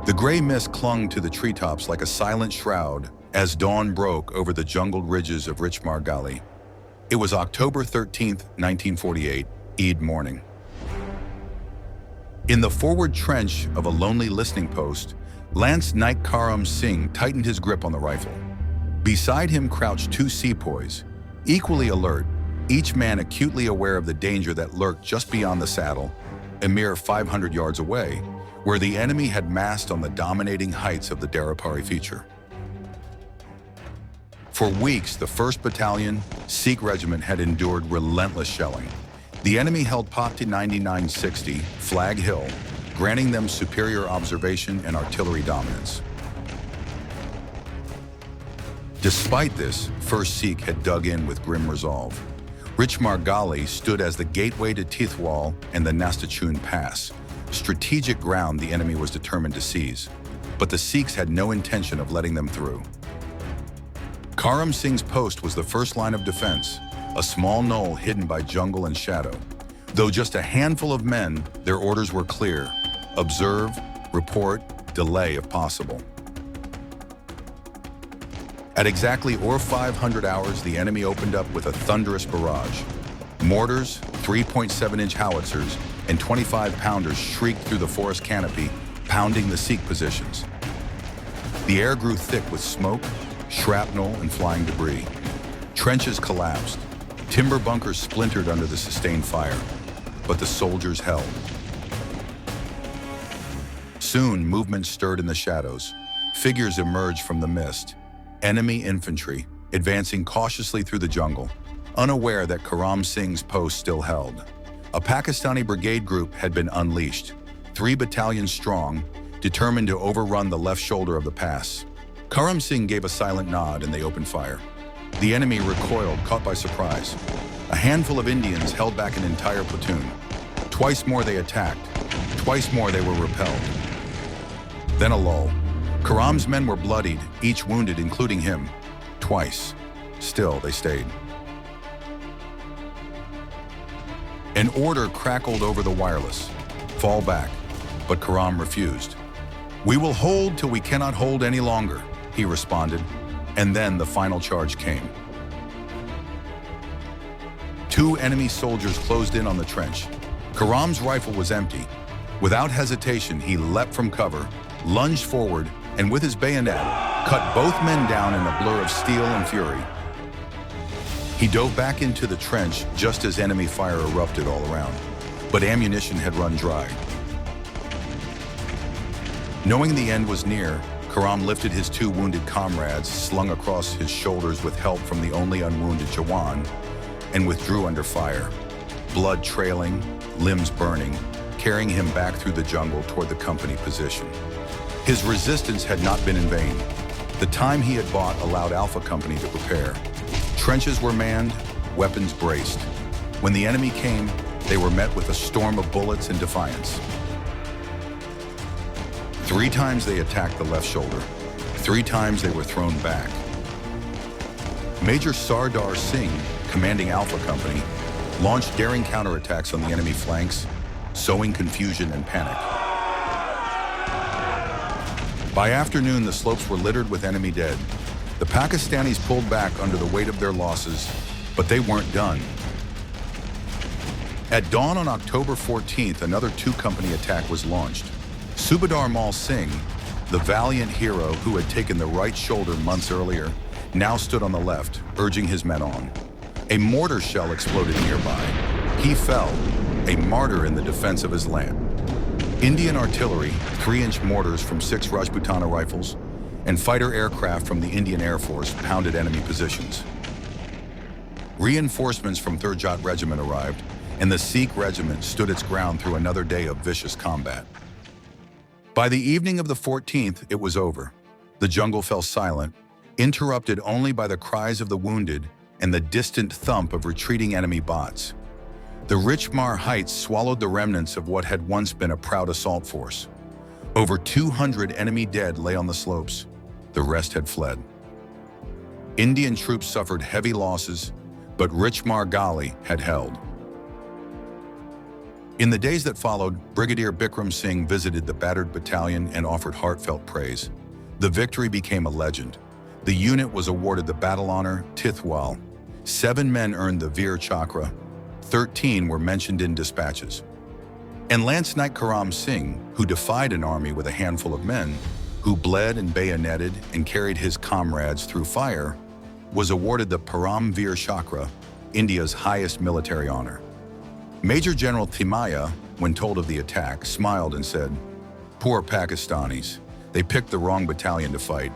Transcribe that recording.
The gray mist clung to the treetops like a silent shroud as dawn broke over the jungled ridges of Richhmar Gali. It was October 13th, 1948, Eid morning. In the forward trench of a lonely listening post, Lance Knight Karam Singh tightened his grip on the rifle. Beside him crouched two sepoys, equally alert, each man acutely aware of the danger that lurked just beyond the saddle, a mere 500 yards away, where the enemy had massed on the dominating heights of the Darapari feature. For weeks, the 1st Battalion, Sikh Regiment had endured relentless shelling. The enemy held Patti 9960, Flag Hill, granting them superior observation and artillery dominance. Despite this, 1st Sikh had dug in with grim resolve. Richhmar Gali stood as the gateway to Tithwal and the Nastachun Pass, strategic ground the enemy was determined to seize, but the Sikhs had no intention of letting them through. Karam Singh's post was the first line of defense, a small knoll hidden by jungle and shadow. Though just a handful of men, their orders were clear: observe, report, delay if possible. At exactly 500 hours, the enemy opened up with a thunderous barrage. Mortars, 3.7-inch howitzers, and 25-pounders shrieked through the forest canopy, pounding the Sikh positions. The air grew thick with smoke, shrapnel, and flying debris. Trenches collapsed. Timber bunkers splintered under the sustained fire, but the soldiers held. Soon, movement stirred in the shadows. Figures emerged from the mist. Enemy infantry, advancing cautiously through the jungle, unaware that Karam Singh's post still held. A Pakistani brigade group had been unleashed, 3 battalions strong, determined to overrun the left shoulder of the pass. Karam Singh gave a silent nod and they opened fire. The enemy recoiled, caught by surprise. A handful of Indians held back an entire platoon. Twice more they attacked. Twice more they were repelled. Then a lull. Karam's men were bloodied, each wounded, including him. Twice. Still, they stayed. An order crackled over the wireless. Fall back. But Karam refused. "We will hold till we cannot hold any longer," he responded. And then the final charge came. 2 enemy soldiers closed in on the trench. Karam's rifle was empty. Without hesitation, he leapt from cover, lunged forward, and with his bayonet, cut both men down in a blur of steel and fury. He dove back into the trench just as enemy fire erupted all around, but ammunition had run dry. Knowing the end was near, Karam lifted his 2 wounded comrades, slung across his shoulders with help from the only unwounded Jawan, and withdrew under fire, blood trailing, limbs burning, carrying him back through the jungle toward the company position. His resistance had not been in vain. The time he had bought allowed Alpha Company to prepare. Trenches were manned, weapons braced. When the enemy came, they were met with a storm of bullets and defiance. 3 times they attacked the left shoulder. 3 times they were thrown back. Major Sardar Singh, commanding Alpha Company, launched daring counterattacks on the enemy flanks, sowing confusion and panic. By afternoon, the slopes were littered with enemy dead. The Pakistanis pulled back under the weight of their losses, but they weren't done. At dawn on October 14th, another 2-company attack was launched. Subadar Mal Singh, the valiant hero who had taken the right shoulder months earlier, now stood on the left, urging his men on. A mortar shell exploded nearby. He fell, a martyr in the defense of his land. Indian artillery, 3-inch mortars from 6 Rajputana rifles, and fighter aircraft from the Indian Air Force pounded enemy positions. Reinforcements from 3rd Jat Regiment arrived, and the Sikh Regiment stood its ground through another day of vicious combat. By the evening of the 14th, it was over. The jungle fell silent, interrupted only by the cries of the wounded and the distant thump of retreating enemy bots. The Richhmar heights swallowed the remnants of what had once been a proud assault force. Over 200 enemy dead lay on the slopes. The rest had fled. Indian troops suffered heavy losses, but Richhmar Gali had held. In the days that followed, Brigadier Bikram Singh visited the battered battalion and offered heartfelt praise. The victory became a legend. The unit was awarded the battle honor Tithwal. 7 men earned the Veer Chakra. 13 were mentioned in dispatches. And Lance Knight Karam Singh, who defied an army with a handful of men, who bled and bayoneted and carried his comrades through fire, was awarded the Param Veer Chakra, India's highest military honor. Major General Thimaya, when told of the attack, smiled and said, "Poor Pakistanis. They picked the wrong battalion to fight.